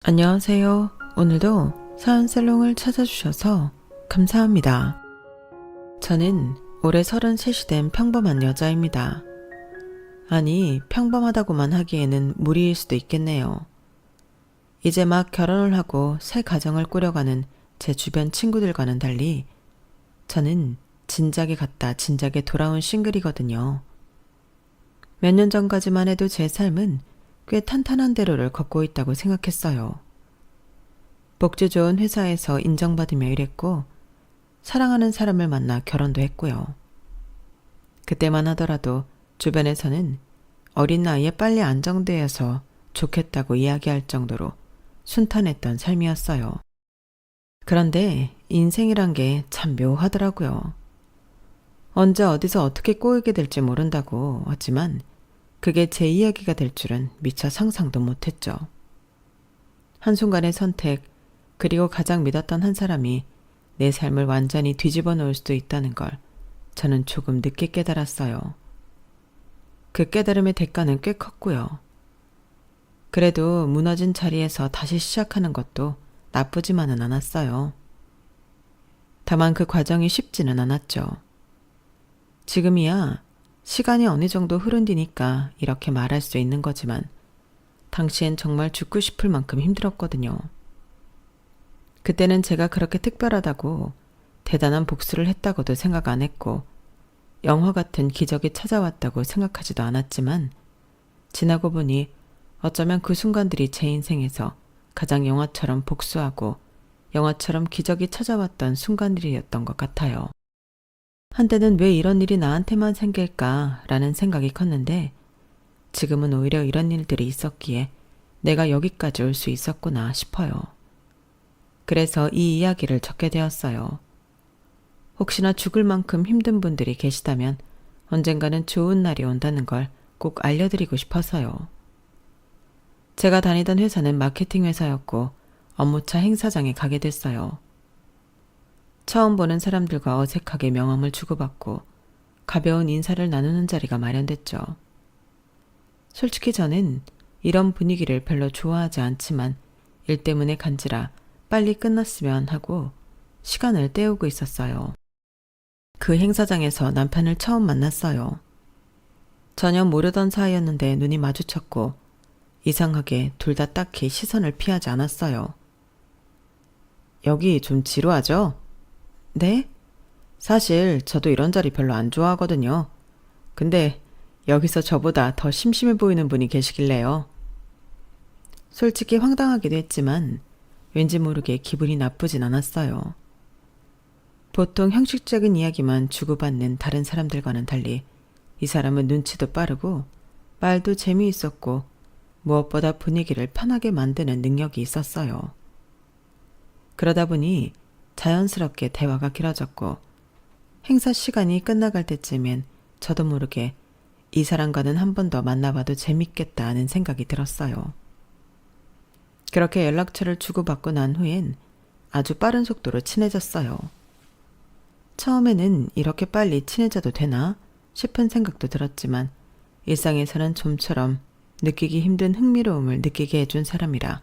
안녕하세요. 오늘도 사연살롱을 찾아주셔서 감사합니다. 저는 올해 33이 된 평범한 여자입니다. 아니, 평범하다고만 하기에는 무리일 수도 있겠네요. 이제 막 결혼을 하고 새 가정을 꾸려가는 제 주변 친구들과는 달리 저는 진작에 갔다 진작에 돌아온 싱글이거든요. 몇 년 전까지만 해도 제 삶은 꽤 탄탄한 대로를 걷고 있다고 생각했어요. 복지 좋은 회사에서 인정받으며 일했고 사랑하는 사람을 만나 결혼도 했고요. 그때만 하더라도 주변에서는 어린 나이에 빨리 안정되어서 좋겠다고 이야기할 정도로 순탄했던 삶이었어요. 그런데 인생이란 게 참 묘하더라고요. 언제 어디서 어떻게 꼬이게 될지 모른다고 하지만 그게 제 이야기가 될 줄은 미처 상상도 못했죠. 한순간의 선택, 그리고 가장 믿었던 한 사람이 내 삶을 완전히 뒤집어 놓을 수도 있다는 걸 저는 조금 늦게 깨달았어요. 그 깨달음의 대가는 꽤 컸고요. 그래도 무너진 자리에서 다시 시작하는 것도 나쁘지만은 않았어요. 다만 그 과정이 쉽지는 않았죠. 지금이야 시간이 어느 정도 흐른 뒤니까 이렇게 말할 수 있는 거지만 당시엔 정말 죽고 싶을 만큼 힘들었거든요. 그때는 제가 그렇게 특별하다고 대단한 복수를 했다고도 생각 안 했고 영화 같은 기적이 찾아왔다고 생각하지도 않았지만 지나고 보니 어쩌면 그 순간들이 제 인생에서 가장 영화처럼 복수하고 영화처럼 기적이 찾아왔던 순간들이었던 것 같아요. 한때는 왜 이런 일이 나한테만 생길까라는 생각이 컸는데 지금은 오히려 이런 일들이 있었기에 내가 여기까지 올 수 있었구나 싶어요. 그래서 이 이야기를 적게 되었어요. 혹시나 죽을 만큼 힘든 분들이 계시다면 언젠가는 좋은 날이 온다는 걸 꼭 알려드리고 싶어서요. 제가 다니던 회사는 마케팅 회사였고 업무차 행사장에 가게 됐어요. 처음 보는 사람들과 어색하게 명함을 주고받고 가벼운 인사를 나누는 자리가 마련됐죠. 솔직히 저는 이런 분위기를 별로 좋아하지 않지만 일 때문에 간지라 빨리 끝났으면 하고 시간을 때우고 있었어요. 그 행사장에서 남편을 처음 만났어요. 전혀 모르던 사이였는데 눈이 마주쳤고 이상하게 둘 다 딱히 시선을 피하지 않았어요. 여기 좀 지루하죠? 네? 사실 저도 이런 자리 별로 안 좋아하거든요. 근데 여기서 저보다 더 심심해 보이는 분이 계시길래요. 솔직히 황당하기도 했지만 왠지 모르게 기분이 나쁘진 않았어요. 보통 형식적인 이야기만 주고받는 다른 사람들과는 달리 이 사람은 눈치도 빠르고 말도 재미있었고 무엇보다 분위기를 편하게 만드는 능력이 있었어요. 그러다 보니 자연스럽게 대화가 길어졌고 행사 시간이 끝나갈 때쯤엔 저도 모르게 이 사람과는 한 번 더 만나봐도 재밌겠다 하는 생각이 들었어요. 그렇게 연락처를 주고받고 난 후엔 아주 빠른 속도로 친해졌어요. 처음에는 이렇게 빨리 친해져도 되나 싶은 생각도 들었지만 일상에서는 좀처럼 느끼기 힘든 흥미로움을 느끼게 해준 사람이라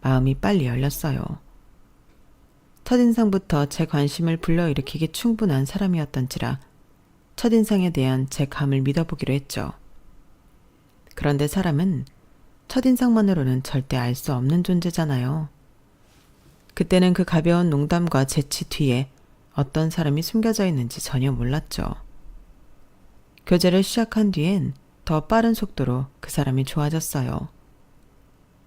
마음이 빨리 열렸어요. 첫인상부터 제 관심을 불러일으키기 충분한 사람이었던지라 첫인상에 대한 제 감을 믿어보기로 했죠. 그런데 사람은 첫인상만으로는 절대 알 수 없는 존재잖아요. 그때는 그 가벼운 농담과 재치 뒤에 어떤 사람이 숨겨져 있는지 전혀 몰랐죠. 교제를 시작한 뒤엔 더 빠른 속도로 그 사람이 좋아졌어요.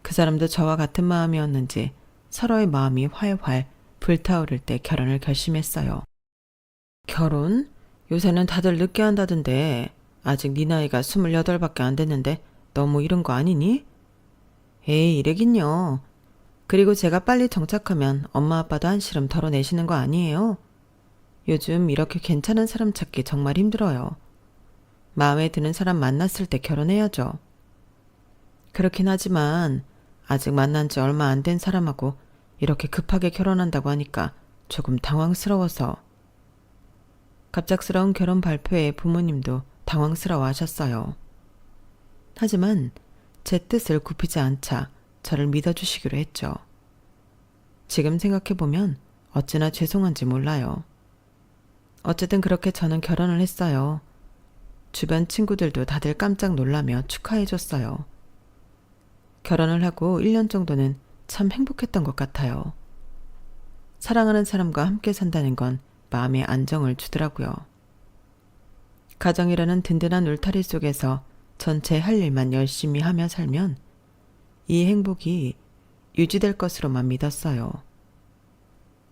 그 사람도 저와 같은 마음이었는지 서로의 마음이 활활 불타오를 때 결혼을 결심했어요. 결혼? 요새는 다들 늦게 한다던데 아직 네 나이가 28밖에 안 됐는데 너무 이른 거 아니니? 에이, 이래긴요. 그리고 제가 빨리 정착하면 엄마 아빠도 한시름 덜어내시는 거 아니에요? 요즘 이렇게 괜찮은 사람 찾기 정말 힘들어요. 마음에 드는 사람 만났을 때 결혼해야죠. 그렇긴 하지만 아직 만난 지 얼마 안 된 사람하고 이렇게 급하게 결혼한다고 하니까 조금 당황스러워서. 갑작스러운 결혼 발표에 부모님도 당황스러워 하셨어요. 하지만 제 뜻을 굽히지 않자 저를 믿어주시기로 했죠. 지금 생각해보면 어찌나 죄송한지 몰라요. 어쨌든 그렇게 저는 결혼을 했어요. 주변 친구들도 다들 깜짝 놀라며 축하해줬어요. 결혼을 하고 1년 정도는 참 행복했던 것 같아요. 사랑하는 사람과 함께 산다는 건 마음의 안정을 주더라고요. 가정이라는 든든한 울타리 속에서 전체 할 일만 열심히 하며 살면 이 행복이 유지될 것으로만 믿었어요.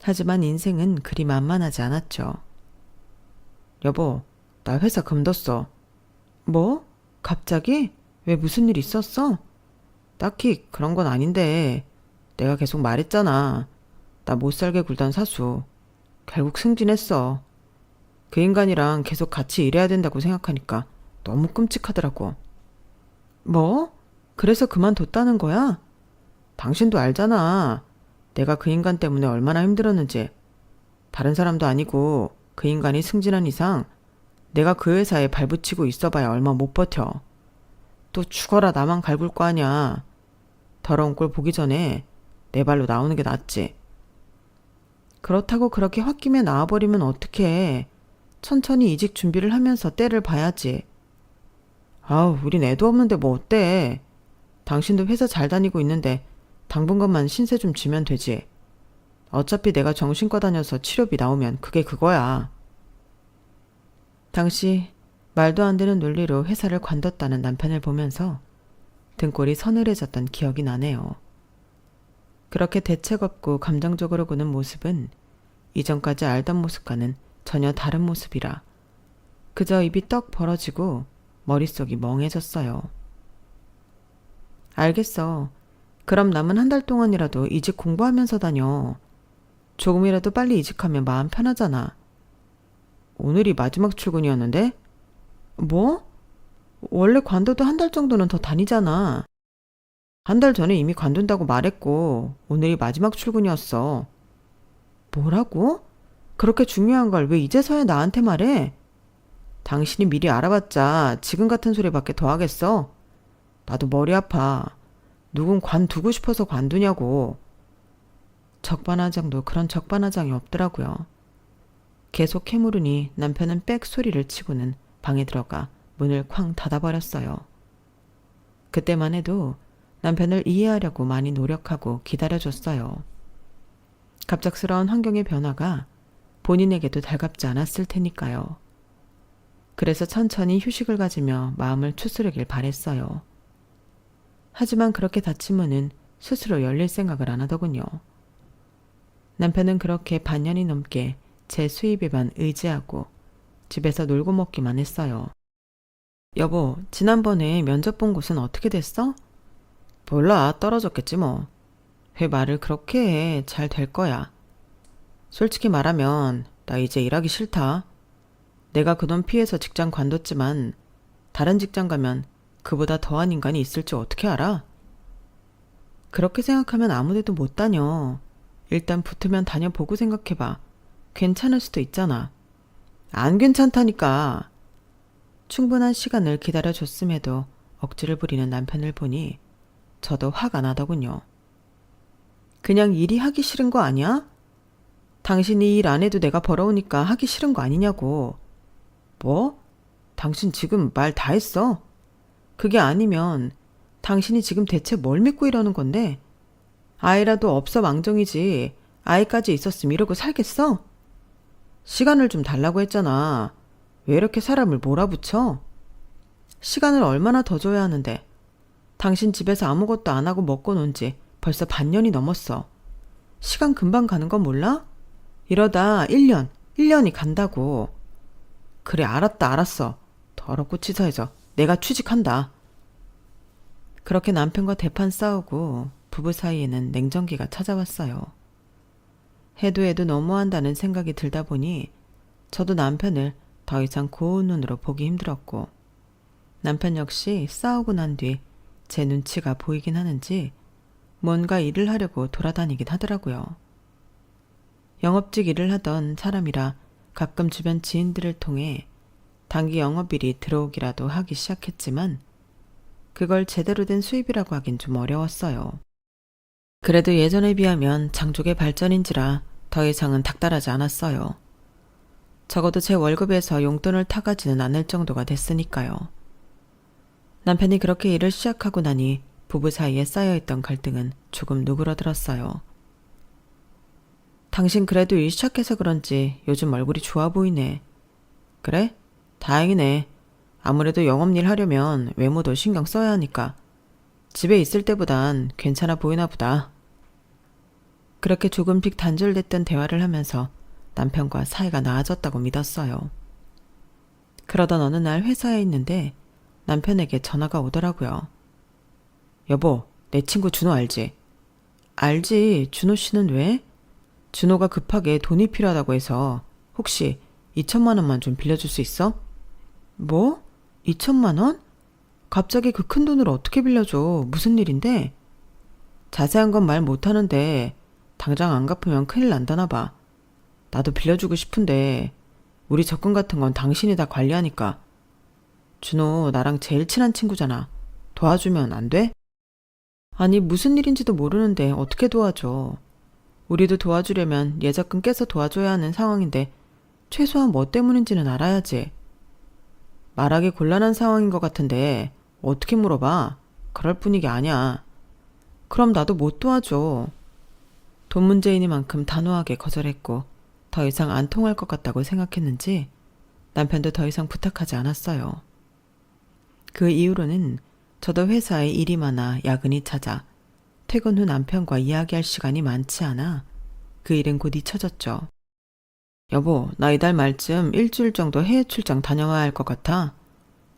하지만 인생은 그리 만만하지 않았죠. 여보, 나 회사 그만뒀어. 뭐? 갑자기? 왜 무슨 일 있었어? 딱히 그런 건 아닌데 내가 계속 말했잖아. 나 못 살게 굴던 사수. 결국 승진했어. 그 인간이랑 계속 같이 일해야 된다고 생각하니까 너무 끔찍하더라고. 뭐? 그래서 그만뒀다는 거야? 당신도 알잖아. 내가 그 인간 때문에 얼마나 힘들었는지. 다른 사람도 아니고 그 인간이 승진한 이상 내가 그 회사에 발붙이고 있어봐야 얼마 못 버텨. 또 죽어라 나만 갈굴 거 아냐. 더러운 꼴 보기 전에 내 발로 나오는 게 낫지. 그렇다고 그렇게 홧김에 나와버리면 어떡해. 천천히 이직 준비를 하면서 때를 봐야지. 아우, 우린 애도 없는데 뭐 어때. 당신도 회사 잘 다니고 있는데 당분간만 신세 좀 지면 되지. 어차피 내가 정신과 다녀서 치료비 나오면 그게 그거야. 당시 말도 안 되는 논리로 회사를 관뒀다는 남편을 보면서 등골이 서늘해졌던 기억이 나네요. 그렇게 대책 없고 감정적으로 구는 모습은 이전까지 알던 모습과는 전혀 다른 모습이라 그저 입이 떡 벌어지고 머릿속이 멍해졌어요. 알겠어. 그럼 남은 한 달 동안이라도 이직 공부하면서 다녀. 조금이라도 빨리 이직하면 마음 편하잖아. 오늘이 마지막 출근이었는데? 뭐? 원래 관둬도 한 달 정도는 더 다니잖아. 한 달 전에 이미 관둔다고 말했고 오늘이 마지막 출근이었어. 뭐라고? 그렇게 중요한 걸 왜 이제서야 나한테 말해? 당신이 미리 알아봤자 지금 같은 소리밖에 더 하겠어? 나도 머리 아파. 누군 관두고 싶어서 관두냐고. 적반하장도 그런 적반하장이 없더라고요. 계속 캐물으니 남편은 빽 소리를 치고는 방에 들어가 문을 쾅 닫아버렸어요. 그때만 해도 남편을 이해하려고 많이 노력하고 기다려줬어요. 갑작스러운 환경의 변화가 본인에게도 달갑지 않았을 테니까요. 그래서 천천히 휴식을 가지며 마음을 추스르길 바랬어요. 하지만 그렇게 닫힌 문은 스스로 열릴 생각을 안 하더군요. 남편은 그렇게 반년이 넘게 제 수입에만 의지하고 집에서 놀고 먹기만 했어요. 여보, 지난번에 면접 본 곳은 어떻게 됐어? 몰라, 떨어졌겠지 뭐. 왜 말을 그렇게 해. 잘 될 거야. 솔직히 말하면 나 이제 일하기 싫다. 내가 그 돈 피해서 직장 관뒀지만 다른 직장 가면 그보다 더한 인간이 있을 줄 어떻게 알아? 그렇게 생각하면 아무 데도 못 다녀. 일단 붙으면 다녀보고 생각해봐. 괜찮을 수도 있잖아. 안 괜찮다니까. 충분한 시간을 기다려줬음에도 억지를 부리는 남편을 보니 저도 화가 나더군요. 그냥 일이 하기 싫은 거 아니야? 당신이 일 안 해도 내가 벌어오니까 하기 싫은 거 아니냐고. 뭐? 당신 지금 말 다 했어. 그게 아니면 당신이 지금 대체 뭘 믿고 이러는 건데? 아이라도 없어 망정이지. 아이까지 있었으면 이러고 살겠어? 시간을 좀 달라고 했잖아. 왜 이렇게 사람을 몰아붙여? 시간을 얼마나 더 줘야 하는데. 당신 집에서 아무것도 안 하고 먹고 논 지 벌써 반년이 넘었어. 시간 금방 가는 건 몰라? 이러다 1년이 간다고. 그래, 알았어. 더럽고 치사해져. 내가 취직한다. 그렇게 남편과 대판 싸우고 부부 사이에는 냉정기가 찾아왔어요. 해도 너무한다는 생각이 들다 보니 저도 남편을 더 이상 고운 눈으로 보기 힘들었고 남편 역시 싸우고 난 뒤 제 눈치가 보이긴 하는지 뭔가 일을 하려고 돌아다니긴 하더라고요. 영업직 일을 하던 사람이라 가끔 주변 지인들을 통해 단기 영업일이 들어오기라도 하기 시작했지만 그걸 제대로 된 수입이라고 하긴 좀 어려웠어요. 그래도 예전에 비하면 장족의 발전인지라 더 이상은 닥달하지 않았어요. 적어도 제 월급에서 용돈을 타가지는 않을 정도가 됐으니까요. 남편이 그렇게 일을 시작하고 나니 부부 사이에 쌓여있던 갈등은 조금 누그러들었어요. 당신 그래도 일 시작해서 그런지 요즘 얼굴이 좋아 보이네. 그래? 다행이네. 아무래도 영업일 하려면 외모도 신경 써야 하니까. 집에 있을 때보단 괜찮아 보이나 보다. 그렇게 조금씩 단절됐던 대화를 하면서 남편과 사이가 나아졌다고 믿었어요. 그러던 어느 날 회사에 있는데 남편에게 전화가 오더라고요. 여보, 내 친구 준호 알지? 알지. 준호 씨는 왜? 준호가 급하게 돈이 필요하다고 해서 혹시 2천만 원만 좀 빌려줄 수 있어? 뭐? 2천만 원? 갑자기 그 큰 돈을 어떻게 빌려줘? 무슨 일인데? 자세한 건 말 못하는데 당장 안 갚으면 큰일 난다나 봐. 나도 빌려주고 싶은데 우리 적금 같은 건 당신이 다 관리하니까. 준호 나랑 제일 친한 친구잖아. 도와주면 안 돼? 아니 무슨 일인지도 모르는데 어떻게 도와줘. 우리도 도와주려면 예적금 깨서 도와줘야 하는 상황인데 최소한 뭐 때문인지는 알아야지. 말하기 곤란한 상황인 것 같은데 어떻게 물어봐? 그럴 분위기 아니야. 그럼 나도 못 도와줘. 돈 문제이니만큼 단호하게 거절했고 더 이상 안 통할 것 같다고 생각했는지 남편도 더 이상 부탁하지 않았어요. 그 이후로는 저도 회사에 일이 많아 야근이 찾아 퇴근 후 남편과 이야기할 시간이 많지 않아 그 일은 곧 잊혀졌죠. 여보, 나 이달 말쯤 일주일 정도 해외 출장 다녀와야 할 것 같아.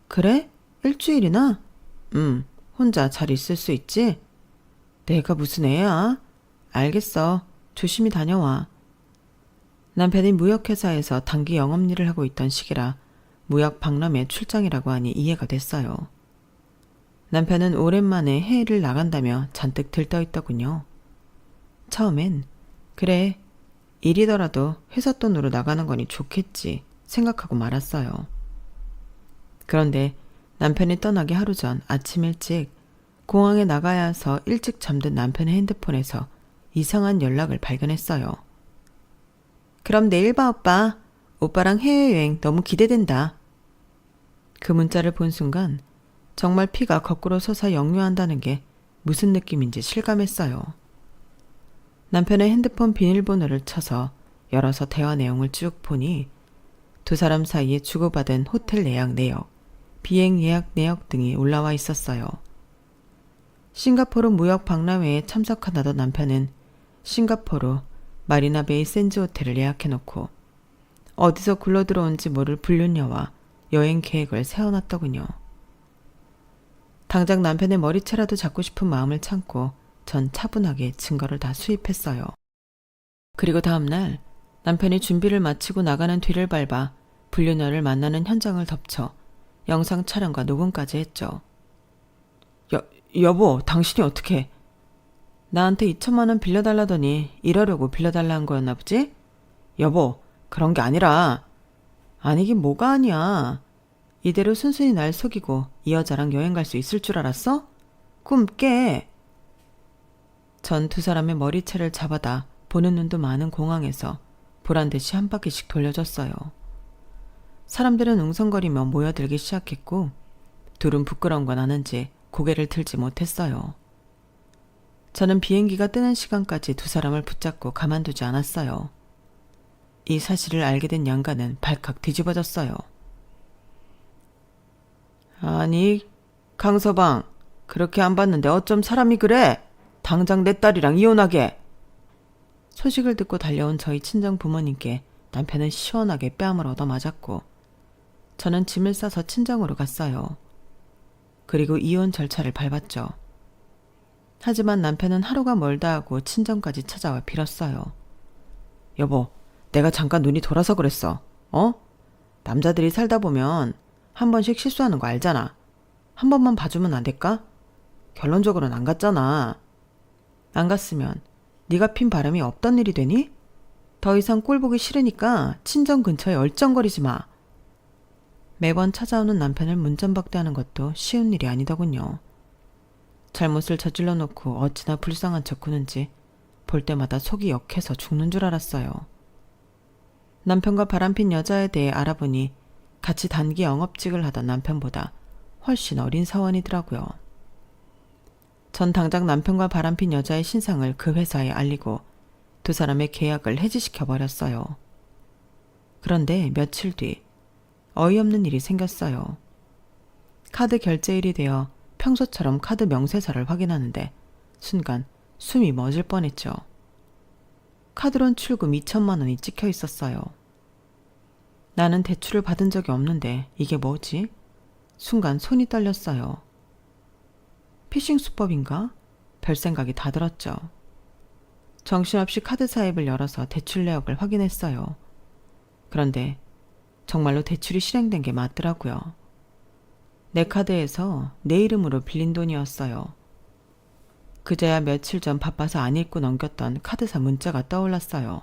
그래? 일주일이나? 혼자 잘 있을 수 있지? 내가 무슨 애야? 알겠어. 조심히 다녀와. 남편이 무역회사에서 단기 영업일을 하고 있던 시기라 무역 박람회 출장이라고 하니 이해가 됐어요. 남편은 오랜만에 해외를 나간다며 잔뜩 들떠있더군요. 처음엔 그래, 일이더라도 회사 돈으로 나가는 거니 좋겠지 생각하고 말았어요. 그런데 남편이 떠나기 하루 전 아침 일찍 공항에 나가야 해서 일찍 잠든 남편의 핸드폰에서 이상한 연락을 발견했어요. 그럼 내일 봐 오빠. 오빠랑 해외여행 너무 기대된다. 그 문자를 본 순간 정말 피가 거꾸로 솟아 역류한다는 게 무슨 느낌인지 실감했어요. 남편의 핸드폰 비밀번호를 쳐서 열어서 대화 내용을 쭉 보니 두 사람 사이에 주고받은 호텔 예약 내역, 비행 예약 내역 등이 올라와 있었어요. 싱가포르 무역 박람회에 참석하다던 남편은 싱가포르 마리나베이 샌즈 호텔을 예약해놓고 어디서 굴러들어온지 모를 불륜녀와 여행 계획을 세워놨더군요. 당장 남편의 머리채라도 잡고 싶은 마음을 참고 전 차분하게 증거를 다 수입했어요. 그리고 다음날 남편이 준비를 마치고 나가는 뒤를 밟아 불륜녀를 만나는 현장을 덮쳐 영상 촬영과 녹음까지 했죠. 여보, 당신이 어떻게? 나한테 2천만 원 빌려달라더니 이러려고 빌려달라 한 거였나 보지? 여보, 그런 게 아니라. 아니긴 뭐가 아니야. 이대로 순순히 날 속이고 이 여자랑 여행 갈 수 있을 줄 알았어? 꿈 깨. 전 두 사람의 머리채를 잡아다 보는 눈도 많은 공항에서 보란듯이 한 바퀴씩 돌려줬어요. 사람들은 웅성거리며 모여들기 시작했고 둘은 부끄러운 건 아는지 고개를 들지 못했어요. 저는 비행기가 뜨는 시간까지 두 사람을 붙잡고 가만두지 않았어요. 이 사실을 알게 된 양가는 발칵 뒤집어졌어요. 아니, 강서방, 그렇게 안 봤는데 어쩜 사람이 그래? 당장 내 딸이랑 이혼하게. 소식을 듣고 달려온 저희 친정 부모님께 남편은 시원하게 뺨을 얻어맞았고 저는 짐을 싸서 친정으로 갔어요. 그리고 이혼 절차를 밟았죠. 하지만 남편은 하루가 멀다 하고 친정까지 찾아와 빌었어요. 여보, 내가 잠깐 눈이 돌아서 그랬어. 남자들이 살다 보면 한 번씩 실수하는 거 알잖아. 한 번만 봐주면 안 될까? 결론적으로는 안 갔잖아. 안 갔으면 네가 핀 바람이 없던 일이 되니? 더 이상 꼴 보기 싫으니까 친정 근처에 얼쩡거리지 마. 매번 찾아오는 남편을 문전박대하는 것도 쉬운 일이 아니더군요. 잘못을 저질러 놓고 어찌나 불쌍한 척 구는지 볼 때마다 속이 역해서 죽는 줄 알았어요. 남편과 바람핀 여자에 대해 알아보니 같이 단기 영업직을 하던 남편보다 훨씬 어린 사원이더라고요. 전 당장 남편과 바람핀 여자의 신상을 그 회사에 알리고 두 사람의 계약을 해지시켜버렸어요. 그런데 며칠 뒤 어이없는 일이 생겼어요. 카드 결제일이 되어 평소처럼 카드 명세서를 확인하는데 순간 숨이 멎을 뻔했죠. 카드론 출금 2천만 원이 찍혀 있었어요. 나는 대출을 받은 적이 없는데 이게 뭐지? 순간 손이 떨렸어요. 피싱 수법인가? 별 생각이 다 들었죠. 정신없이 카드사 앱을 열어서 대출 내역을 확인했어요. 그런데 정말로 대출이 실행된 게 맞더라고요. 내 카드에서 내 이름으로 빌린 돈이었어요. 그제야 며칠 전 바빠서 안 읽고 넘겼던 카드사 문자가 떠올랐어요.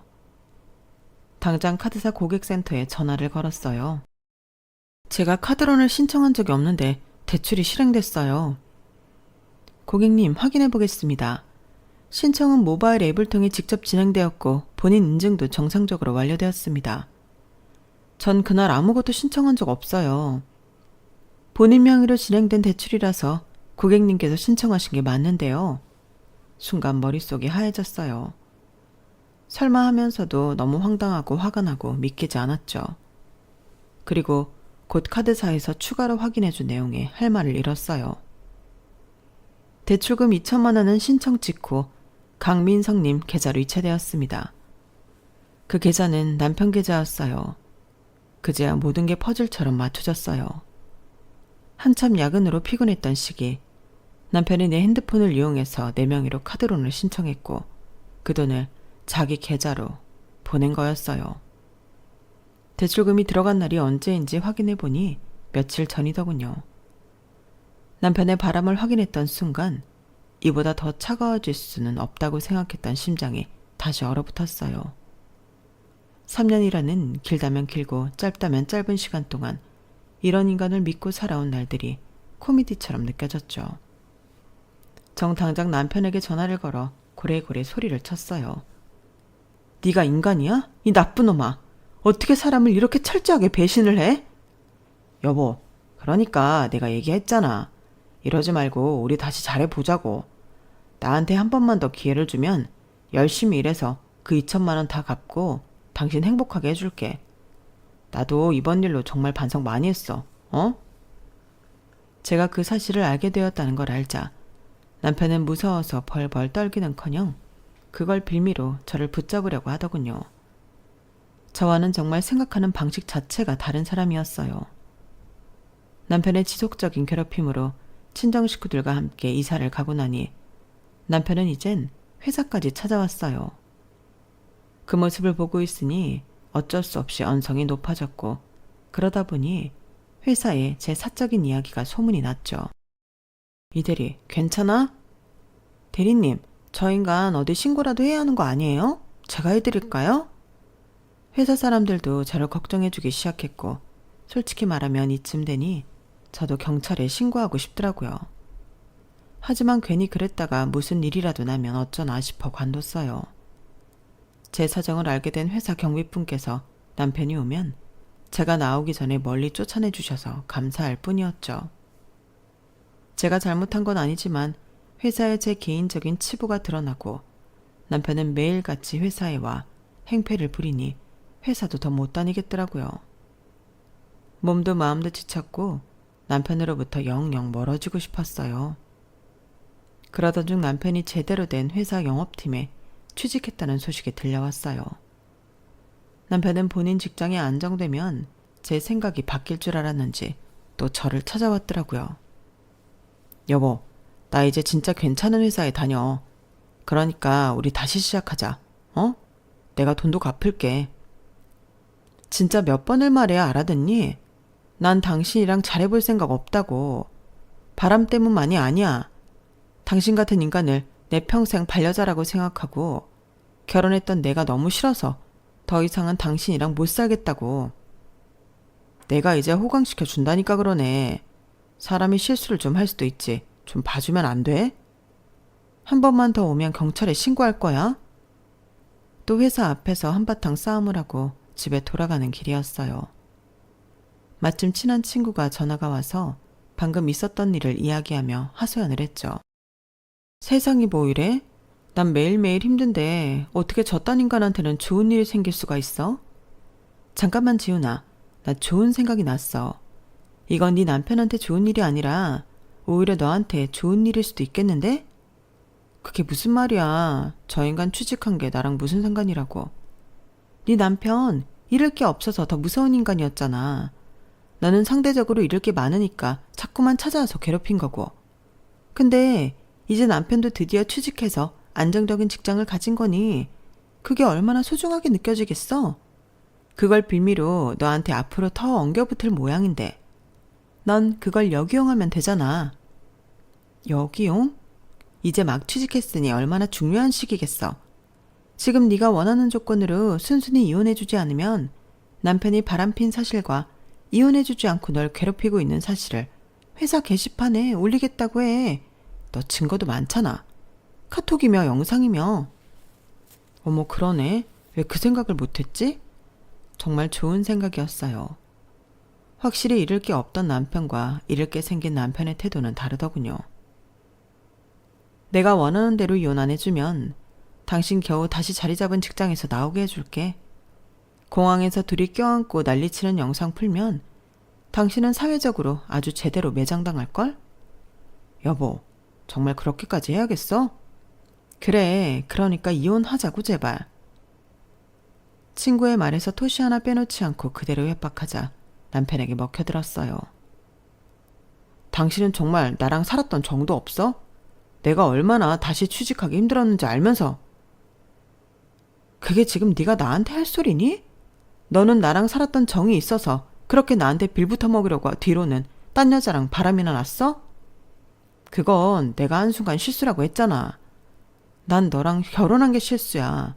당장 카드사 고객센터에 전화를 걸었어요. 제가 카드론을 신청한 적이 없는데 대출이 실행됐어요. 고객님, 확인해 보겠습니다. 신청은 모바일 앱을 통해 직접 진행되었고 본인 인증도 정상적으로 완료되었습니다. 전 그날 아무것도 신청한 적 없어요. 본인 명의로 진행된 대출이라서 고객님께서 신청하신 게 맞는데요. 순간 머릿속이 하얘졌어요. 설마 하면서도 너무 황당하고 화가 나고 믿기지 않았죠. 그리고 곧 카드사에서 추가로 확인해준 내용에 할 말을 잃었어요. 대출금 2천만 원은 신청 직후 강민성님 계좌로 이체되었습니다. 그 계좌는 남편 계좌였어요. 그제야 모든 게 퍼즐처럼 맞춰졌어요. 한참 야근으로 피곤했던 시기 남편이 내 핸드폰을 이용해서 내 명의로 카드론을 신청했고 그 돈을 자기 계좌로 보낸 거였어요. 대출금이 들어간 날이 언제인지 확인해보니 며칠 전이더군요. 남편의 바람을 확인했던 순간 이보다 더 차가워질 수는 없다고 생각했던 심장이 다시 얼어붙었어요. 3년이라는 길다면 길고 짧다면 짧은 시간 동안 이런 인간을 믿고 살아온 날들이 코미디처럼 느껴졌죠. 정당장 남편에게 전화를 걸어 고래고래 소리를 쳤어요. 네가 인간이야? 이 나쁜 놈아. 어떻게 사람을 이렇게 철저하게 배신을 해? 여보, 그러니까 내가 얘기했잖아. 이러지 말고 우리 다시 잘해보자고. 나한테 한 번만 더 기회를 주면 열심히 일해서 그 2천만 원 다 갚고 당신 행복하게 해줄게. 나도 이번 일로 정말 반성 많이 했어. 제가 그 사실을 알게 되었다는 걸 알자 남편은 무서워서 벌벌 떨기는커녕 그걸 빌미로 저를 붙잡으려고 하더군요. 저와는 정말 생각하는 방식 자체가 다른 사람이었어요. 남편의 지속적인 괴롭힘으로 친정 식구들과 함께 이사를 가고 나니 남편은 이젠 회사까지 찾아왔어요. 그 모습을 보고 있으니 어쩔 수 없이 언성이 높아졌고 그러다 보니 회사에 제 사적인 이야기가 소문이 났죠. 이 대리, 괜찮아? 대리님, 저 인간 어디 신고라도 해야 하는 거 아니에요? 제가 해드릴까요? 회사 사람들도 저를 걱정해주기 시작했고 솔직히 말하면 이쯤 되니 저도 경찰에 신고하고 싶더라고요. 하지만 괜히 그랬다가 무슨 일이라도 나면 어쩌나 싶어 관뒀어요. 제 사정을 알게 된 회사 경비분께서 남편이 오면 제가 나오기 전에 멀리 쫓아내 주셔서 감사할 뿐이었죠. 제가 잘못한 건 아니지만 회사에 제 개인적인 치부가 드러나고 남편은 매일같이 회사에 와 행패를 부리니 회사도 더 못 다니겠더라고요. 몸도 마음도 지쳤고 남편으로부터 영영 멀어지고 싶었어요. 그러던 중 남편이 제대로 된 회사 영업팀에 취직했다는 소식이 들려왔어요. 남편은 본인 직장이 안정되면 제 생각이 바뀔 줄 알았는지 또 저를 찾아왔더라고요. 여보, 나 이제 진짜 괜찮은 회사에 다녀. 그러니까 우리 다시 시작하자. 내가 돈도 갚을게. 진짜 몇 번을 말해야 알아듣니? 난 당신이랑 잘해볼 생각 없다고. 바람 때문만이 아니야. 당신 같은 인간을 내 평생 반려자라고 생각하고 결혼했던 내가 너무 싫어서 더 이상은 당신이랑 못 살겠다고. 내가 이제 호강시켜 준다니까 그러네. 사람이 실수를 좀 할 수도 있지. 좀 봐주면 안 돼? 한 번만 더 오면 경찰에 신고할 거야. 또 회사 앞에서 한바탕 싸움을 하고 집에 돌아가는 길이었어요. 마침 친한 친구가 전화가 와서 방금 있었던 일을 이야기하며 하소연을 했죠. 세상이 뭐 이래? 난 매일매일 힘든데 어떻게 저딴 인간한테는 좋은 일이 생길 수가 있어? 잠깐만 지훈아, 나 좋은 생각이 났어. 이건 네 남편한테 좋은 일이 아니라 오히려 너한테 좋은 일일 수도 있겠는데? 그게 무슨 말이야. 저 인간 취직한 게 나랑 무슨 상관이라고. 네 남편 잃을 게 없어서 더 무서운 인간이었잖아. 너는 상대적으로 잃을 게 많으니까 자꾸만 찾아와서 괴롭힌 거고. 근데 이제 남편도 드디어 취직해서 안정적인 직장을 가진 거니 그게 얼마나 소중하게 느껴지겠어? 그걸 빌미로 너한테 앞으로 더 엉겨붙을 모양인데 넌 그걸 역이용하면 되잖아. 역이용? 이제 막 취직했으니 얼마나 중요한 시기겠어. 지금 네가 원하는 조건으로 순순히 이혼해주지 않으면 남편이 바람핀 사실과 이혼해주지 않고 널 괴롭히고 있는 사실을 회사 게시판에 올리겠다고 해. 너 증거도 많잖아. 카톡이며 영상이며. 어머 그러네. 왜 그 생각을 못했지? 정말 좋은 생각이었어요. 확실히 잃을 게 없던 남편과 잃을 게 생긴 남편의 태도는 다르더군요. 내가 원하는 대로 이혼 안 해주면 당신 겨우 다시 자리 잡은 직장에서 나오게 해줄게. 공항에서 둘이 껴안고 난리치는 영상 풀면 당신은 사회적으로 아주 제대로 매장당할걸? 여보, 정말 그렇게까지 해야겠어? 그래, 그러니까 이혼하자고 제발. 친구의 말에서 토시 하나 빼놓지 않고 그대로 협박하자 남편에게 먹혀들었어요. 당신은 정말 나랑 살았던 정도 없어? 내가 얼마나 다시 취직하기 힘들었는지 알면서. 그게 지금 네가 나한테 할 소리니? 너는 나랑 살았던 정이 있어서 그렇게 나한테 빌붙어 먹으려고 뒤로는 딴 여자랑 바람이나 났어? 그건 내가 한순간 실수라고 했잖아. 난 너랑 결혼한 게 실수야.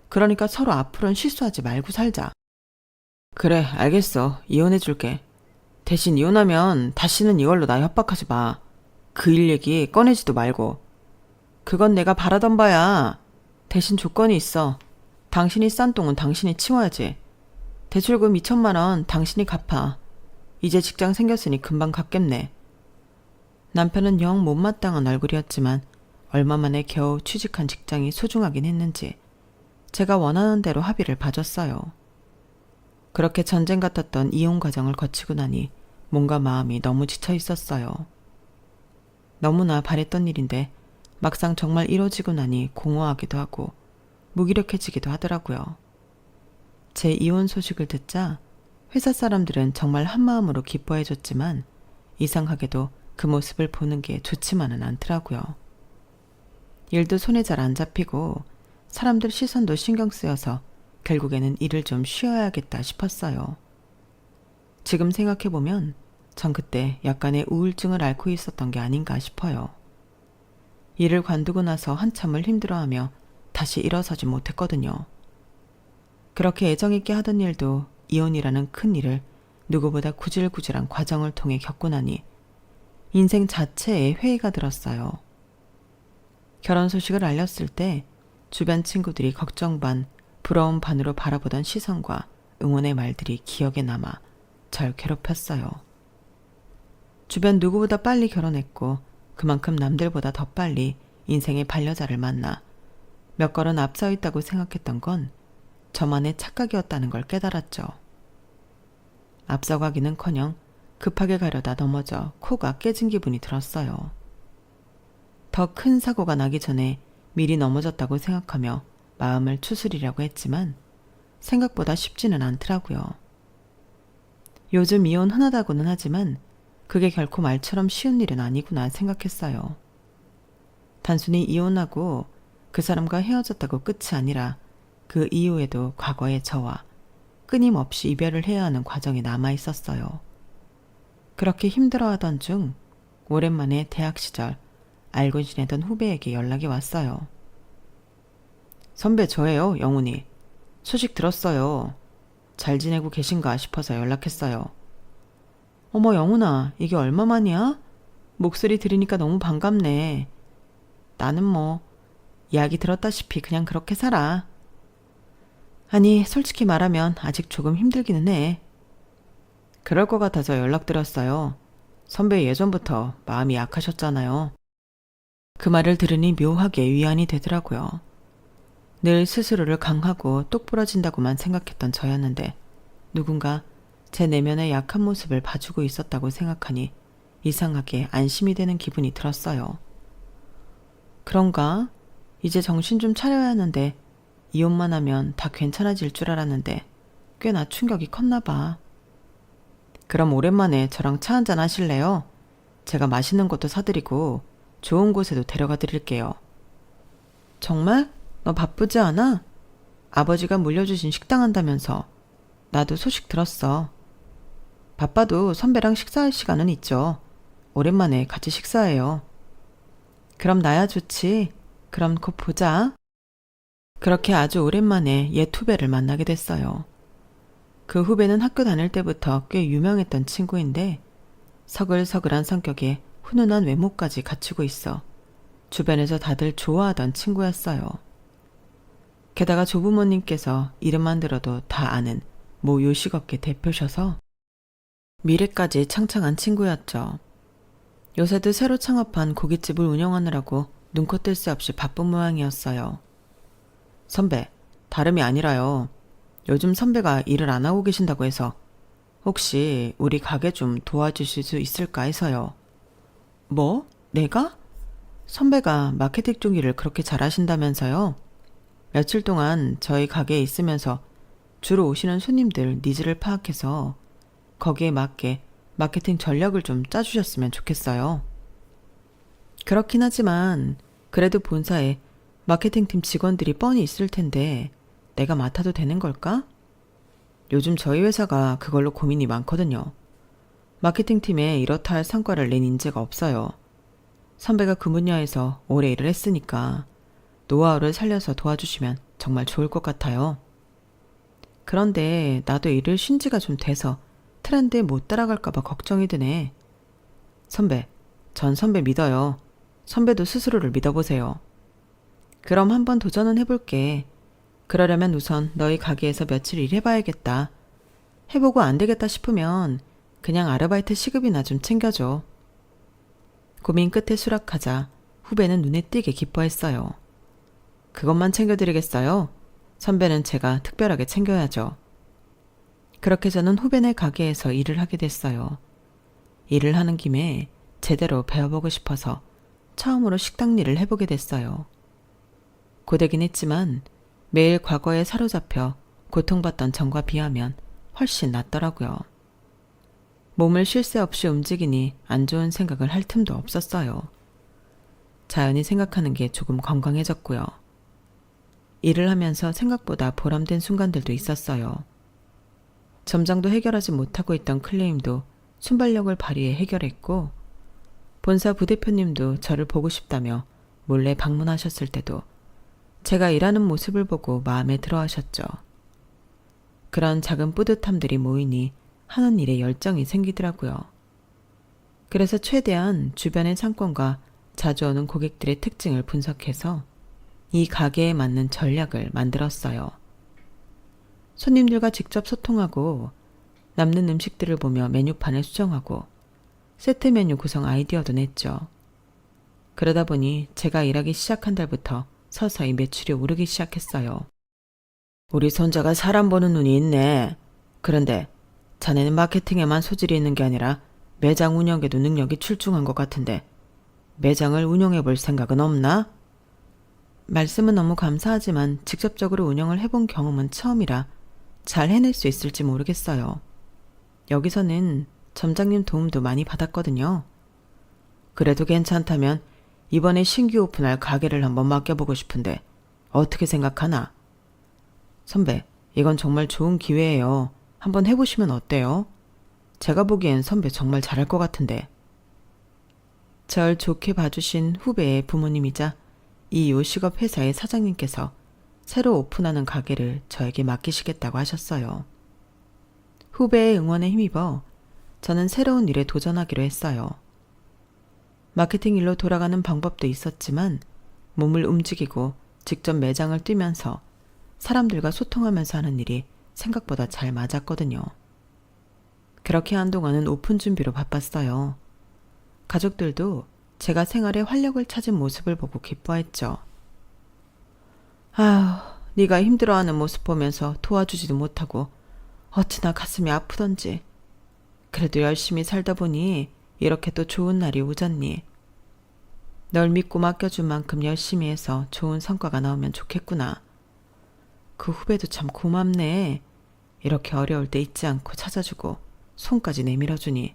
그러니까 서로 앞으로는 실수하지 말고 살자. 그래, 알겠어. 이혼해줄게. 대신 이혼하면 다시는 이걸로 나 협박하지 마. 그 일 얘기 꺼내지도 말고. 그건 내가 바라던 바야. 대신 조건이 있어. 당신이 싼 똥은 당신이 치워야지. 대출금 2천만 원 당신이 갚아. 이제 직장 생겼으니 금방 갚겠네. 남편은 영 못마땅한 얼굴이었지만 얼마 만에 겨우 취직한 직장이 소중하긴 했는지 제가 원하는 대로 합의를 봐줬어요. 그렇게 전쟁 같았던 이혼 과정을 거치고 나니 뭔가 마음이 너무 지쳐 있었어요. 너무나 바랬던 일인데 막상 정말 이루어지고 나니 공허하기도 하고 무기력해지기도 하더라고요. 제 이혼 소식을 듣자 회사 사람들은 정말 한마음으로 기뻐해줬지만 이상하게도 그 모습을 보는 게 좋지만은 않더라고요. 일도 손에 잘 안 잡히고 사람들 시선도 신경 쓰여서 결국에는 일을 좀 쉬어야겠다 싶었어요. 지금 생각해보면 전 그때 약간의 우울증을 앓고 있었던 게 아닌가 싶어요. 일을 관두고 나서 한참을 힘들어하며 다시 일어서지 못했거든요. 그렇게 애정있게 하던 일도 이혼이라는 큰 일을 누구보다 구질구질한 과정을 통해 겪고 나니 인생 자체에 회의가 들었어요. 결혼 소식을 알렸을 때 주변 친구들이 걱정 반, 부러움 반으로 바라보던 시선과 응원의 말들이 기억에 남아 절 괴롭혔어요. 주변 누구보다 빨리 결혼했고 그만큼 남들보다 더 빨리 인생의 반려자를 만나 몇 걸음 앞서 있다고 생각했던 건 저만의 착각이었다는 걸 깨달았죠. 앞서가기는커녕 급하게 가려다 넘어져 코가 깨진 기분이 들었어요. 더 큰 사고가 나기 전에 미리 넘어졌다고 생각하며 마음을 추스리려고 했지만 생각보다 쉽지는 않더라고요. 요즘 이혼 흔하다고는 하지만 그게 결코 말처럼 쉬운 일은 아니구나 생각했어요. 단순히 이혼하고 그 사람과 헤어졌다고 끝이 아니라 그 이후에도 과거의 저와 끊임없이 이별을 해야 하는 과정이 남아 있었어요. 그렇게 힘들어하던 중 오랜만에 대학 시절 알고 지내던 후배에게 연락이 왔어요. 선배 저예요, 영훈이. 소식 들었어요. 잘 지내고 계신가 싶어서 연락했어요. 어머 영훈아, 이게 얼마만이야? 목소리 들으니까 너무 반갑네. 나는 뭐 이야기 들었다시피 그냥 그렇게 살아. 아니, 솔직히 말하면 아직 조금 힘들기는 해. 그럴 것 같아서 연락드렸어요. 선배 예전부터 마음이 약하셨잖아요. 그 말을 들으니 묘하게 위안이 되더라고요. 늘 스스로를 강하고 똑부러진다고만 생각했던 저였는데 누군가 제 내면의 약한 모습을 봐주고 있었다고 생각하니 이상하게 안심이 되는 기분이 들었어요. 그런가? 이제 정신 좀 차려야 하는데 이혼만 하면 다 괜찮아질 줄 알았는데 꽤나 충격이 컸나 봐. 그럼 오랜만에 저랑 차 한잔 하실래요? 제가 맛있는 것도 사드리고 좋은 곳에도 데려가 드릴게요. 정말? 너 바쁘지 않아? 아버지가 물려주신 식당 한다면서. 나도 소식 들었어. 바빠도 선배랑 식사할 시간은 있죠. 오랜만에 같이 식사해요. 그럼 나야 좋지. 그럼 곧 보자. 그렇게 아주 오랜만에 옛 후배를 만나게 됐어요. 그 후배는 학교 다닐 때부터 꽤 유명했던 친구인데 서글서글한 성격에 훈훈한 외모까지 갖추고 있어 주변에서 다들 좋아하던 친구였어요. 게다가 조부모님께서 이름만 들어도 다 아는 모 요식업계 대표셔서 미래까지 창창한 친구였죠. 요새도 새로 창업한 고깃집을 운영하느라고 눈코 뜰 새 없이 바쁜 모양이었어요. 선배, 다름이 아니라요. 요즘 선배가 일을 안 하고 계신다고 해서 혹시 우리 가게 좀 도와주실 수 있을까 해서요. 뭐? 내가? 선배가 마케팅 쪽 일을 그렇게 잘하신다면서요? 며칠 동안 저희 가게에 있으면서 주로 오시는 손님들 니즈를 파악해서 거기에 맞게 마케팅 전략을 좀 짜주셨으면 좋겠어요. 그렇긴 하지만 그래도 본사에 마케팅팀 직원들이 뻔히 있을 텐데 내가 맡아도 되는 걸까? 요즘 저희 회사가 그걸로 고민이 많거든요. 마케팅팀에 이렇다 할 성과를 낸 인재가 없어요. 선배가 그 분야에서 오래 일을 했으니까 노하우를 살려서 도와주시면 정말 좋을 것 같아요. 그런데 나도 일을 쉰 지가 좀 돼서 트렌드에 못 따라갈까봐 걱정이 드네. 선배, 전 선배 믿어요. 선배도 스스로를 믿어보세요. 그럼 한번 도전은 해볼게. 그러려면 우선 너희 가게에서 며칠 일해봐야겠다. 해보고 안 되겠다 싶으면 그냥 아르바이트 시급이나 좀 챙겨줘. 고민 끝에 수락하자 후배는 눈에 띄게 기뻐했어요. 그것만 챙겨드리겠어요? 선배는 제가 특별하게 챙겨야죠. 그렇게 저는 후배네 가게에서 일을 하게 됐어요. 일을 하는 김에 제대로 배워보고 싶어서 처음으로 식당 일을 해보게 됐어요. 고되긴 했지만 매일 과거에 사로잡혀 고통받던 전과 비하면 훨씬 낫더라고요. 몸을 쉴 새 없이 움직이니 안 좋은 생각을 할 틈도 없었어요. 자연히 생각하는 게 조금 건강해졌고요. 일을 하면서 생각보다 보람된 순간들도 있었어요. 점장도 해결하지 못하고 있던 클레임도 순발력을 발휘해 해결했고 본사 부대표님도 저를 보고 싶다며 몰래 방문하셨을 때도 제가 일하는 모습을 보고 마음에 들어 하셨죠. 그런 작은 뿌듯함들이 모이니 하는 일에 열정이 생기더라고요. 그래서 최대한 주변의 상권과 자주 오는 고객들의 특징을 분석해서 이 가게에 맞는 전략을 만들었어요. 손님들과 직접 소통하고 남는 음식들을 보며 메뉴판을 수정하고 세트 메뉴 구성 아이디어도 냈죠. 그러다 보니 제가 일하기 시작한 달부터 서서히 매출이 오르기 시작했어요. 우리 손자가 사람 보는 눈이 있네. 그런데 자네는 마케팅에만 소질이 있는 게 아니라 매장 운영에도 능력이 출중한 것 같은데 매장을 운영해 볼 생각은 없나? 말씀은 너무 감사하지만 직접적으로 운영을 해본 경험은 처음이라 잘 해낼 수 있을지 모르겠어요. 여기서는 점장님 도움도 많이 받았거든요. 그래도 괜찮다면 이번에 신규 오픈할 가게를 한번 맡겨보고 싶은데 어떻게 생각하나? 선배, 이건 정말 좋은 기회예요. 한번 해보시면 어때요? 제가 보기엔 선배 정말 잘할 것 같은데. 절 좋게 봐주신 후배의 부모님이자 이 요식업 회사의 사장님께서 새로 오픈하는 가게를 저에게 맡기시겠다고 하셨어요. 후배의 응원에 힘입어 저는 새로운 일에 도전하기로 했어요. 마케팅 일로 돌아가는 방법도 있었지만 몸을 움직이고 직접 매장을 뛰면서 사람들과 소통하면서 하는 일이 생각보다 잘 맞았거든요. 그렇게 한동안은 오픈 준비로 바빴어요. 가족들도 제가 생활에 활력을 찾은 모습을 보고 기뻐했죠. 아휴, 네가 힘들어하는 모습 보면서 도와주지도 못하고 어찌나 가슴이 아프던지. 그래도 열심히 살다 보니 이렇게 또 좋은 날이 오잖니. 널 믿고 맡겨준 만큼 열심히 해서 좋은 성과가 나오면 좋겠구나. 그 후배도 참 고맙네. 이렇게 어려울 때 잊지 않고 찾아주고 손까지 내밀어주니.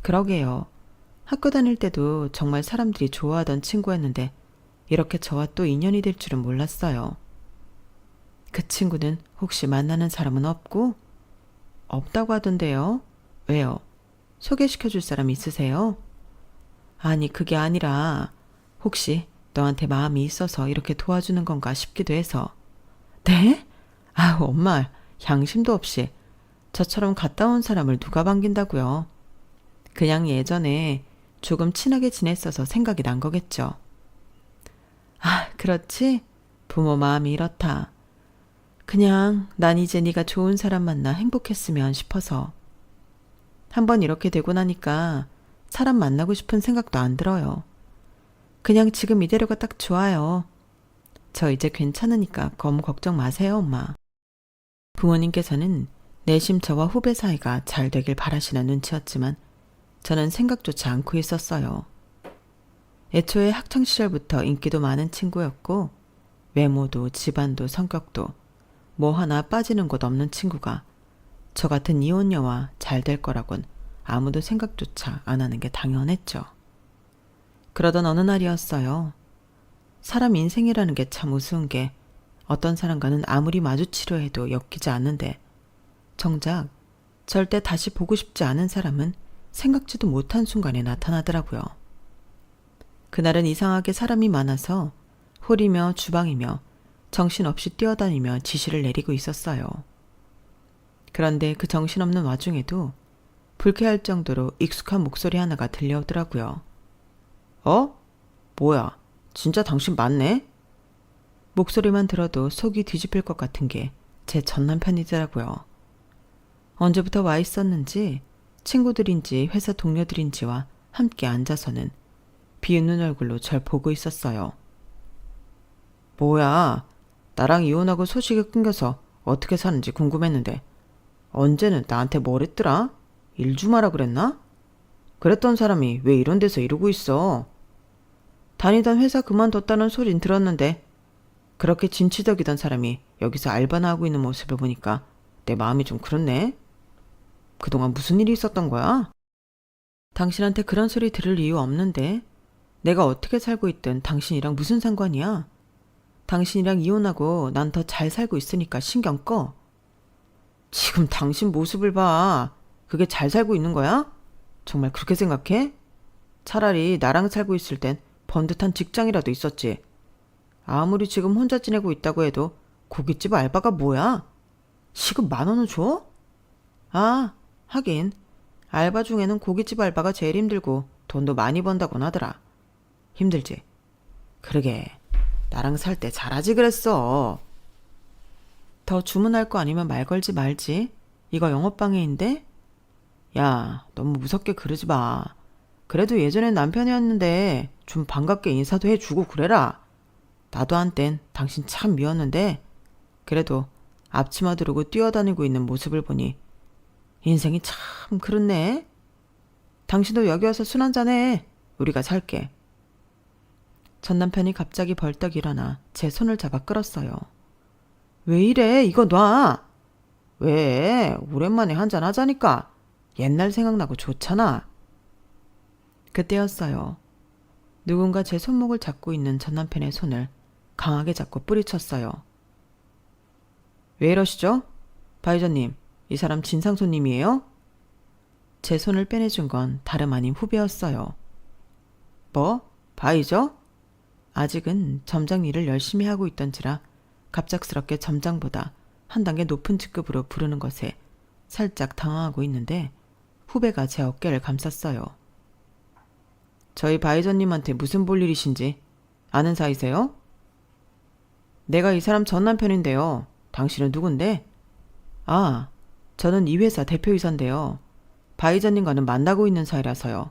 그러게요. 학교 다닐 때도 정말 사람들이 좋아하던 친구였는데 이렇게 저와 또 인연이 될 줄은 몰랐어요. 그 친구는 혹시 만나는 사람은 없고? 없다고 하던데요. 왜요? 소개시켜줄 사람 있으세요? 아니, 그게 아니라 혹시 너한테 마음이 있어서 이렇게 도와주는 건가 싶기도 해서. 네? 아우, 엄마, 양심도 없이 저처럼 갔다 온 사람을 누가 반긴다고요. 그냥 예전에 조금 친하게 지냈어서 생각이 난 거겠죠. 아, 그렇지? 부모 마음이 이렇다. 그냥 난 이제 네가 좋은 사람 만나 행복했으면 싶어서. 한번 이렇게 되고 나니까 사람 만나고 싶은 생각도 안 들어요. 그냥 지금 이대로가 딱 좋아요. 저 이제 괜찮으니까 너무 걱정 마세요, 엄마. 부모님께서는 내심 저와 후배 사이가 잘 되길 바라시는 눈치였지만 저는 생각조차 않고 있었어요. 애초에 학창시절부터 인기도 많은 친구였고 외모도 집안도 성격도 뭐 하나 빠지는 곳 없는 친구가 저 같은 이혼녀와 잘 될 거라곤 아무도 생각조차 안 하는 게 당연했죠. 그러던 어느 날이었어요. 사람 인생이라는 게 참 우스운 게 어떤 사람과는 아무리 마주치려 해도 엮이지 않는데 정작 절대 다시 보고 싶지 않은 사람은 생각지도 못한 순간에 나타나더라고요. 그날은 이상하게 사람이 많아서 홀이며 주방이며 정신없이 뛰어다니며 지시를 내리고 있었어요. 그런데 그 정신없는 와중에도 불쾌할 정도로 익숙한 목소리 하나가 들려오더라고요. 어? 뭐야? 진짜 당신 맞네? 목소리만 들어도 속이 뒤집힐 것 같은 게 제 전남편이더라고요. 언제부터 와 있었는지 친구들인지 회사 동료들인지와 함께 앉아서는 비웃는 얼굴로 절 보고 있었어요. 뭐야? 나랑 이혼하고 소식이 끊겨서 어떻게 사는지 궁금했는데 언제는 나한테 뭘 했더라? 일 좀 하라 그랬나? 그랬던 사람이 왜 이런 데서 이러고 있어? 다니던 회사 그만뒀다는 소린 들었는데 그렇게 진취적이던 사람이 여기서 알바나 하고 있는 모습을 보니까 내 마음이 좀 그렇네. 그동안 무슨 일이 있었던 거야? 당신한테 그런 소리 들을 이유 없는데 내가 어떻게 살고 있든 당신이랑 무슨 상관이야? 당신이랑 이혼하고 난 더 잘 살고 있으니까 신경 꺼. 지금 당신 모습을 봐. 그게 잘 살고 있는 거야? 정말 그렇게 생각해? 차라리 나랑 살고 있을 땐 번듯한 직장이라도 있었지. 아무리 지금 혼자 지내고 있다고 해도 고깃집 알바가 뭐야? 시급 10,000원은 줘? 아, 하긴 알바 중에는 고깃집 알바가 제일 힘들고 돈도 많이 번다곤 하더라. 힘들지? 그러게 나랑 살 때 잘하지 그랬어. 더 주문할 거 아니면 말 걸지 말지. 이거 영업방해인데? 야, 너무 무섭게 그러지 마. 그래도 예전엔 남편이었는데 좀 반갑게 인사도 해주고 그래라. 나도 한땐 당신 참 미웠는데 그래도 앞치마 두르고 뛰어다니고 있는 모습을 보니 인생이 참 그렇네. 당신도 여기 와서 술 한잔해. 우리가 살게. 전 남편이 갑자기 벌떡 일어나 제 손을 잡아 끌었어요. 왜 이래? 이거 놔. 왜? 오랜만에 한잔 하자니까. 옛날 생각나고 좋잖아. 그때였어요. 누군가 제 손목을 잡고 있는 전 남편의 손을 강하게 잡고 뿌리쳤어요. 왜 이러시죠? 바이저님, 이 사람 진상 손님이에요? 제 손을 빼내준 건 다름 아닌 후배였어요. 뭐? 바이저? 아직은 점장 일을 열심히 하고 있던지라 갑작스럽게 점장보다 한 단계 높은 직급으로 부르는 것에 살짝 당황하고 있는데 후배가 제 어깨를 감쌌어요. 저희 바이저님한테 무슨 볼 일이신지 아는 사이세요? 내가 이 사람 전 남편인데요. 당신은 누군데? 아, 저는 이 회사 대표이사인데요. 바이저님과는 만나고 있는 사이라서요.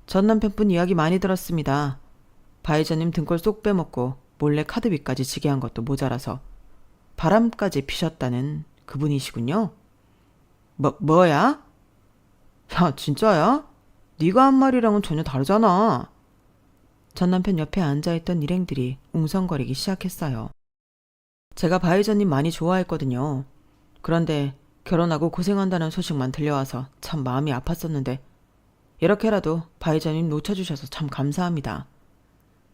전 남편분 이야기 많이 들었습니다. 바이저님 등골 쏙 빼먹고 몰래 카드비까지 지게 한 것도 모자라서 바람까지 피셨다는 그분이시군요. 뭐야? 야, 진짜야? 네가 한 말이랑은 전혀 다르잖아. 전 남편 옆에 앉아있던 일행들이 웅성거리기 시작했어요. 제가 바이저님 많이 좋아했거든요. 그런데 결혼하고 고생한다는 소식만 들려와서 참 마음이 아팠었는데 이렇게라도 바이저님 놓쳐주셔서 참 감사합니다.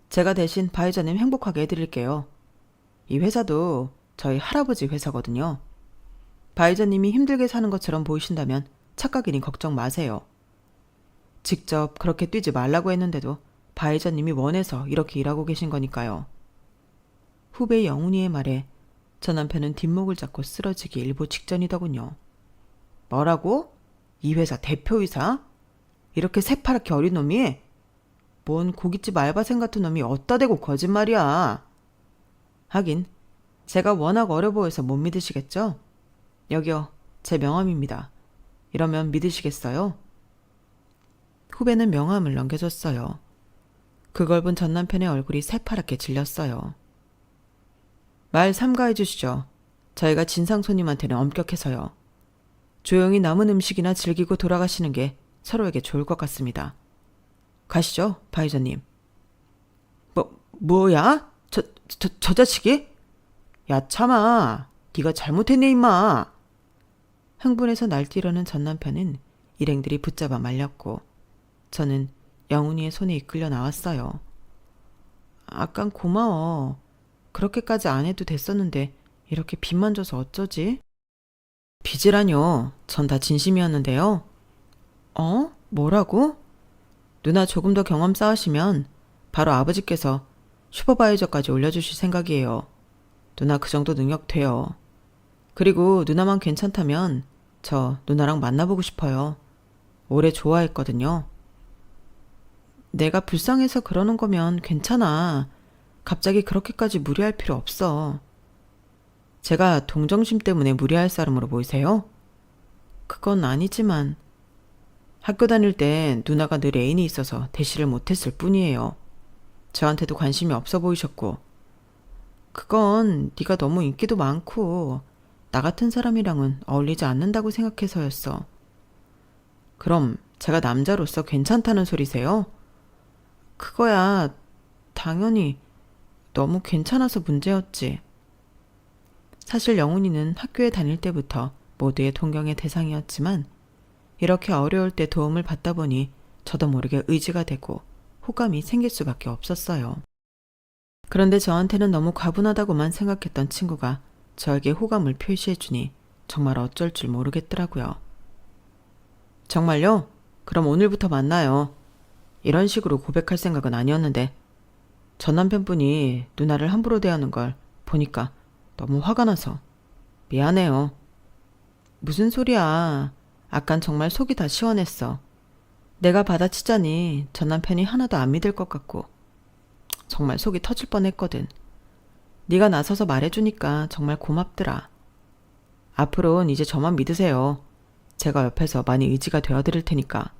제가 대신 바이저님 행복하게 해드릴게요. 이 회사도 저희 할아버지 회사거든요. 바이저님이 힘들게 사는 것처럼 보이신다면 착각이니 걱정 마세요. 직접 그렇게 뛰지 말라고 했는데도 바이저님이 원해서 이렇게 일하고 계신 거니까요. 후배 영훈이의 말에 저 남편은 뒷목을 잡고 쓰러지기 일보 직전이더군요. 뭐라고? 이 회사 대표이사? 이렇게 새파랗게 어린 놈이? 뭔 고깃집 알바생 같은 놈이 어디다 대고 거짓말이야. 하긴 제가 워낙 어려 보여서 못 믿으시겠죠? 여기요, 제 명함입니다. 이러면 믿으시겠어요? 후배는 명함을 넘겨줬어요. 그걸 본 전 남편의 얼굴이 새파랗게 질렸어요. 말 삼가해 주시죠. 저희가 진상 손님한테는 엄격해서요. 조용히 남은 음식이나 즐기고 돌아가시는 게 서로에게 좋을 것 같습니다. 가시죠, 바이저님. 뭐야? 저 자식이? 야, 참아. 네가 잘못했네, 임마. 흥분해서 날뛰려는 전 남편은 일행들이 붙잡아 말렸고 저는 영훈이의 손에 이끌려 나왔어요. 아깐 고마워. 그렇게까지 안 해도 됐었는데 이렇게 빚만 져서 어쩌지? 빚이라뇨. 전 다 진심이었는데요. 뭐라고? 누나 조금 더 경험 쌓으시면 바로 아버지께서 슈퍼바이저까지 올려주실 생각이에요. 누나 그 정도 능력 돼요. 그리고 누나만 괜찮다면 저 누나랑 만나보고 싶어요. 오래 좋아했거든요. 내가 불쌍해서 그러는 거면 괜찮아. 갑자기 그렇게까지 무리할 필요 없어. 제가 동정심 때문에 무리할 사람으로 보이세요? 그건 아니지만 학교 다닐 땐 누나가 늘 애인이 있어서 대시를 못했을 뿐이에요. 저한테도 관심이 없어 보이셨고 그건 네가 너무 인기도 많고 나 같은 사람이랑은 어울리지 않는다고 생각해서였어. 그럼 제가 남자로서 괜찮다는 소리세요? 그거야 당연히 너무 괜찮아서 문제였지. 사실 영훈이는 학교에 다닐 때부터 모두의 동경의 대상이었지만 이렇게 어려울 때 도움을 받다 보니 저도 모르게 의지가 되고 호감이 생길 수밖에 없었어요. 그런데 저한테는 너무 과분하다고만 생각했던 친구가 저에게 호감을 표시해주니 정말 어쩔 줄 모르겠더라고요. 정말요? 그럼 오늘부터 만나요. 이런 식으로 고백할 생각은 아니었는데 전 남편분이 누나를 함부로 대하는 걸 보니까 너무 화가 나서 미안해요. 무슨 소리야. 아깐 정말 속이 다 시원했어. 내가 받아치자니 전 남편이 하나도 안 믿을 것 같고 정말 속이 터질 뻔했거든. 네가 나서서 말해주니까 정말 고맙더라. 앞으로는 이제 저만 믿으세요. 제가 옆에서 많이 의지가 되어드릴 테니까.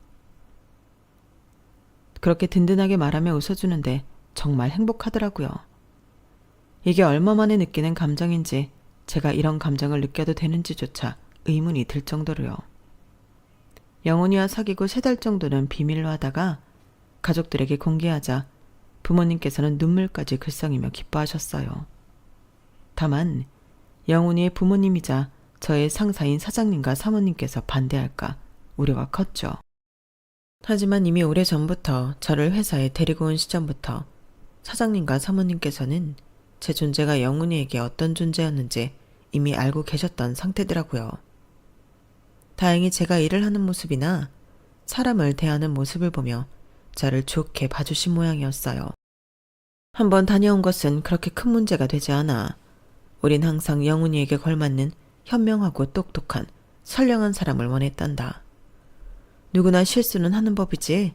그렇게 든든하게 말하며 웃어주는데 정말 행복하더라고요. 이게 얼마 만에 느끼는 감정인지 제가 이런 감정을 느껴도 되는지조차 의문이 들 정도로요. 영훈이와 사귀고 3달 정도는 비밀로 하다가 가족들에게 공개하자 부모님께서는 눈물까지 글썽이며 기뻐하셨어요. 다만 영훈이의 부모님이자 저의 상사인 사장님과 사모님께서 반대할까 우려가 컸죠. 하지만 이미 오래전부터 저를 회사에 데리고 온 시점부터 사장님과 사모님께서는 제 존재가 영훈이에게 어떤 존재였는지 이미 알고 계셨던 상태더라고요. 다행히 제가 일을 하는 모습이나 사람을 대하는 모습을 보며 저를 좋게 봐주신 모양이었어요. 한번 다녀온 것은 그렇게 큰 문제가 되지 않아 우린 항상 영훈이에게 걸맞는 현명하고 똑똑한 선량한 사람을 원했단다. 누구나 실수는 하는 법이지.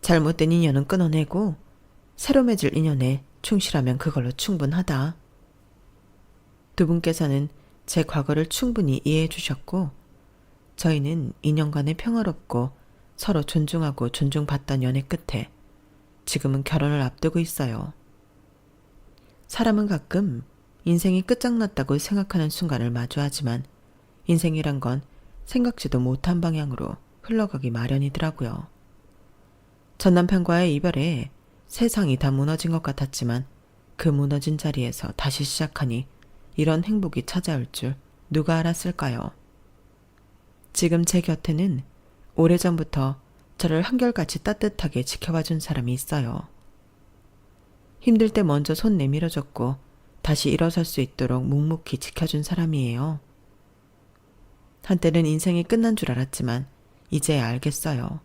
잘못된 인연은 끊어내고 새로 맺을 인연에 충실하면 그걸로 충분하다. 두 분께서는 제 과거를 충분히 이해해 주셨고 저희는 2년간의 평화롭고 서로 존중하고 존중받던 연애 끝에 지금은 결혼을 앞두고 있어요. 사람은 가끔 인생이 끝장났다고 생각하는 순간을 마주하지만 인생이란 건 생각지도 못한 방향으로 흘러가기 마련이더라고요. 전 남편과의 이별에 세상이 다 무너진 것 같았지만 그 무너진 자리에서 다시 시작하니 이런 행복이 찾아올 줄 누가 알았을까요? 지금 제 곁에는 오래전부터 저를 한결같이 따뜻하게 지켜봐준 사람이 있어요. 힘들 때 먼저 손 내밀어줬고 다시 일어설 수 있도록 묵묵히 지켜준 사람이에요. 한때는 인생이 끝난 줄 알았지만 이제야 알겠어요.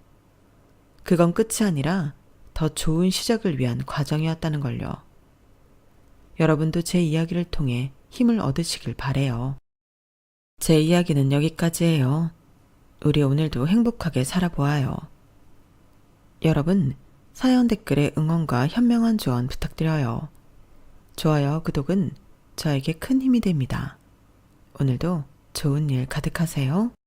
그건 끝이 아니라 더 좋은 시작을 위한 과정이었다는 걸요. 여러분도 제 이야기를 통해 힘을 얻으시길 바래요. 제 이야기는 여기까지예요. 우리 오늘도 행복하게 살아보아요. 여러분, 사연 댓글에 응원과 현명한 조언 부탁드려요. 좋아요, 구독은 저에게 큰 힘이 됩니다. 오늘도 좋은 일 가득하세요.